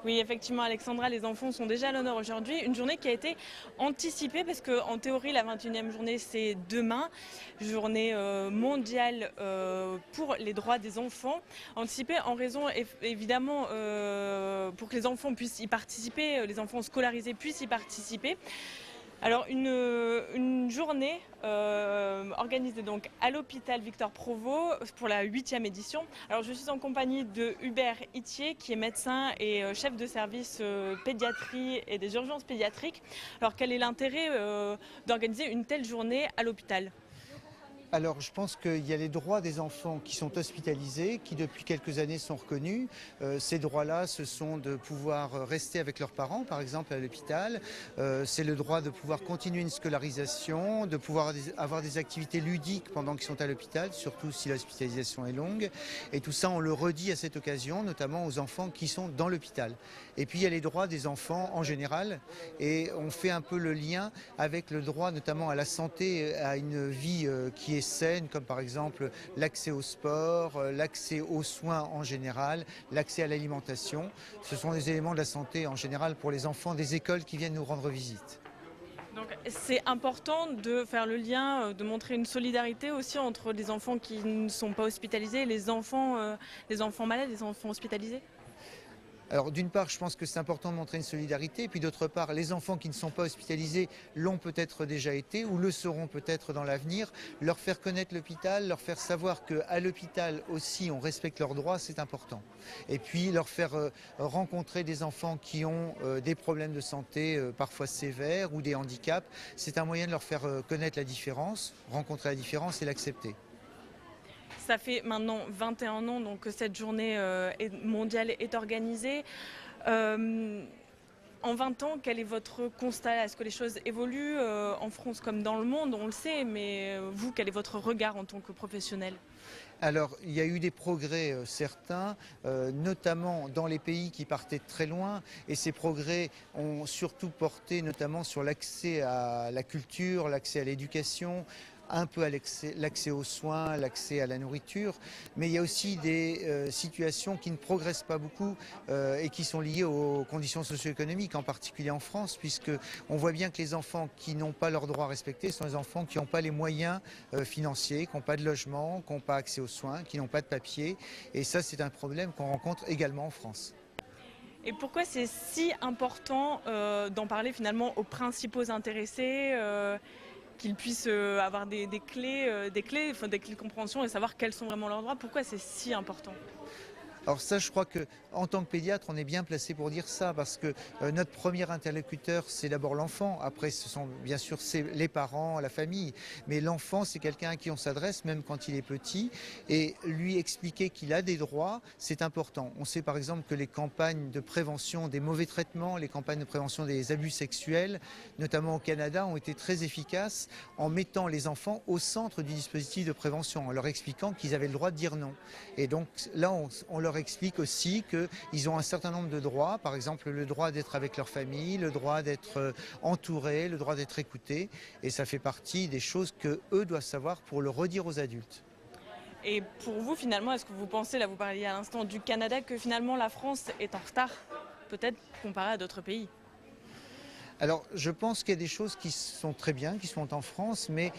Oui, effectivement, Alexandra, les enfants sont déjà à l'honneur aujourd'hui. Une journée qui a été anticipée parce qu'en théorie, la 21e journée, c'est demain, journée mondiale pour les droits des enfants. Anticipée en raison, évidemment, pour que les enfants puissent y participer, les enfants scolarisés puissent y participer. Alors une journée organisée donc à l'hôpital Victor Provost pour la 8e édition. Alors je suis en compagnie de Hubert Itier qui est médecin et chef de service pédiatrie et des urgences pédiatriques. Alors quel est l'intérêt d'organiser une telle journée à l'hôpital ? Alors, je pense qu'il y a les droits des enfants qui sont hospitalisés, qui depuis quelques années sont reconnus. Ces droits-là, ce sont de pouvoir rester avec leurs parents, par exemple, à l'hôpital. C'est le droit de pouvoir continuer une scolarisation, de pouvoir avoir des activités ludiques pendant qu'ils sont à l'hôpital, surtout si l'hospitalisation est longue. Et tout ça, on le redit à cette occasion, notamment aux enfants qui sont dans l'hôpital. Et puis, il y a les droits des enfants en général. Et on fait un peu le lien avec le droit, notamment à la santé, à une vie qui est saine, comme par exemple l'accès au sport, l'accès aux soins en général, l'accès à l'alimentation. Ce sont des éléments de la santé en général pour les enfants des écoles qui viennent nous rendre visite. Donc c'est important de faire le lien, de montrer une solidarité aussi entre les enfants qui ne sont pas hospitalisés et les enfants malades, les enfants hospitalisés. Alors d'une part, je pense que c'est important de montrer une solidarité, et puis d'autre part, les enfants qui ne sont pas hospitalisés l'ont peut-être déjà été ou le seront peut-être dans l'avenir. Leur faire connaître l'hôpital, leur faire savoir qu'à l'hôpital aussi on respecte leurs droits, c'est important. Et puis leur faire rencontrer des enfants qui ont des problèmes de santé parfois sévères ou des handicaps, c'est un moyen de leur faire connaître la différence, rencontrer la différence et l'accepter. Ça fait maintenant 21 ans donc, que cette journée mondiale est organisée. En 20 ans, quel est votre constat ? Est-ce que les choses évoluent en France comme dans le monde ? On le sait, mais vous, quel est votre regard en tant que professionnel ? Alors, il y a eu des progrès certains, notamment dans les pays qui partaient de très loin, et ces progrès ont surtout porté notamment sur l'accès à la culture, l'accès à l'éducation, un peu à l'accès aux soins, l'accès à la nourriture, mais il y a aussi des situations qui ne progressent pas beaucoup et qui sont liées aux conditions socio-économiques, en particulier en France, puisque on voit bien que les enfants qui n'ont pas leurs droits respectés sont les enfants qui n'ont pas les moyens financiers, qui n'ont pas de logement, qui n'ont pas accès aux soins, qui n'ont pas de papier, et ça c'est un problème qu'on rencontre également en France. Et pourquoi c'est si important d'en parler finalement aux principaux intéressés qu'ils puissent avoir des clés, enfin, des clés de compréhension et savoir quels sont vraiment leurs droits. Pourquoi c'est si important ? Alors ça, je crois qu'en tant que pédiatre, on est bien placé pour dire ça, parce que notre premier interlocuteur, c'est d'abord l'enfant. Après, ce sont bien sûr les parents, la famille. Mais l'enfant, c'est quelqu'un à qui on s'adresse, même quand il est petit. Et lui expliquer qu'il a des droits, c'est important. On sait par exemple que les campagnes de prévention des mauvais traitements, les campagnes de prévention des abus sexuels, notamment au Canada, ont été très efficaces en mettant les enfants au centre du dispositif de prévention, en leur expliquant qu'ils avaient le droit de dire non. Et donc là, on leur explique aussi qu'ils ont un certain nombre de droits, par exemple le droit d'être avec leur famille, le droit d'être entourés, le droit d'être écoutés, et ça fait partie des choses qu'eux doivent savoir pour le redire aux adultes. Et pour vous, finalement, est-ce que vous pensez, là vous parliez à l'instant du Canada, que finalement la France est en retard, peut-être comparé à d'autres pays ? Alors, je pense qu'il y a des choses qui sont très bien, qui sont en France, mais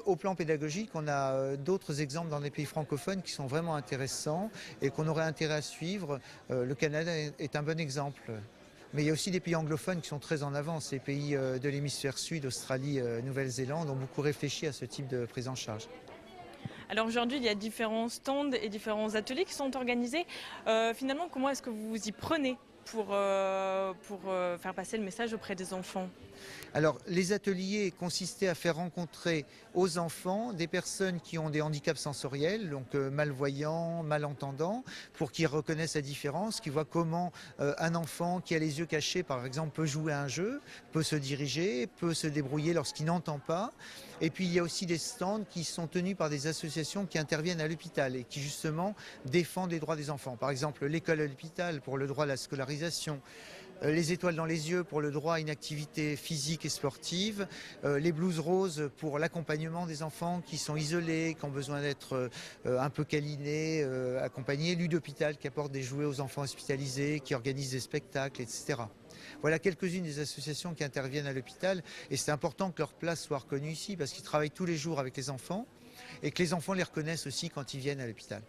au plan pédagogique, on a d'autres exemples dans les pays francophones qui sont vraiment intéressants et qu'on aurait intérêt à suivre. Le Canada est un bon exemple. Mais il y a aussi des pays anglophones qui sont très en avance. Les pays de l'hémisphère sud, Australie, Nouvelle-Zélande, ont beaucoup réfléchi à ce type de prise en charge. Alors aujourd'hui, il y a différents stands et différents ateliers qui sont organisés. Finalement, comment est-ce que vous vous y prenez pour faire passer le message auprès des enfants ? Alors, les ateliers consistaient à faire rencontrer aux enfants des personnes qui ont des handicaps sensoriels, donc malvoyants, malentendants, pour qu'ils reconnaissent la différence, qu'ils voient comment un enfant qui a les yeux cachés, par exemple, peut jouer à un jeu, peut se diriger, peut se débrouiller lorsqu'il n'entend pas. Et puis, il y a aussi des stands qui sont tenus par des associations qui interviennent à l'hôpital et qui, justement, défendent les droits des enfants. Par exemple, l'école à l'hôpital pour le droit à la scolarisation, les étoiles dans les yeux pour le droit à une activité physique et sportive, les blouses roses pour l'accompagnement des enfants qui sont isolés, qui ont besoin d'être un peu câlinés, accompagnés, Lud'Hôpital qui apporte des jouets aux enfants hospitalisés, qui organise des spectacles, etc. Voilà quelques-unes des associations qui interviennent à l'hôpital et c'est important que leur place soit reconnue ici parce qu'ils travaillent tous les jours avec les enfants et que les enfants les reconnaissent aussi quand ils viennent à l'hôpital.